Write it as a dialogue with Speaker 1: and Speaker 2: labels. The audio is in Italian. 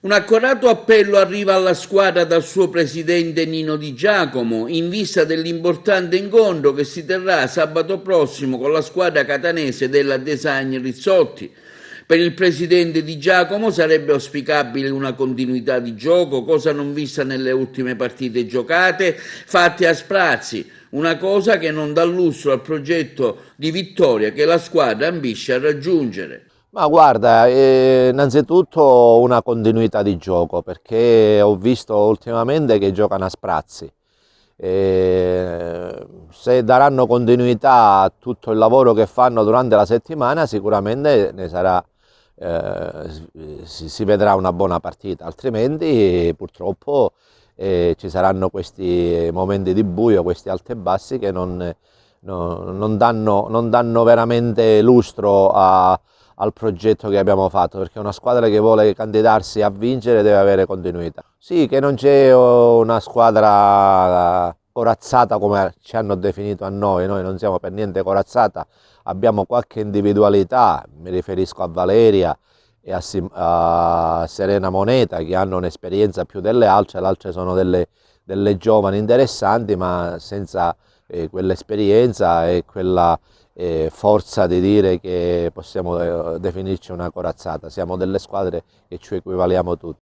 Speaker 1: Un accorato appello arriva alla squadra dal suo presidente Nino Di Giacomo in vista dell'importante incontro che si terrà sabato prossimo con la squadra catanese della Design Rizzotti. Per il presidente Di Giacomo sarebbe auspicabile una continuità di gioco, cosa non vista nelle ultime partite giocate, fatte a sprazzi, una cosa che non dà lustro al progetto di vittoria che la squadra ambisce a raggiungere.
Speaker 2: Ma guarda, innanzitutto una continuità di gioco, perché ho visto ultimamente che giocano a sprazzi. Se daranno continuità a tutto il lavoro che fanno durante la settimana, sicuramente ne sarà, si vedrà una buona partita, altrimenti purtroppo ci saranno questi momenti di buio, questi alti e bassi che non danno veramente lustro al progetto che abbiamo fatto, perché una squadra che vuole candidarsi a vincere deve avere continuità. Sì, che non c'è una squadra corazzata come ci hanno definito a noi non siamo per niente corazzata, abbiamo qualche individualità, mi riferisco a Valeria e a Serena Moneta, che hanno un'esperienza più delle altre, le altre sono delle giovani interessanti, ma senza quell'esperienza e quella forza di dire che possiamo definirci una corazzata. Siamo delle squadre che ci equivaliamo tutti.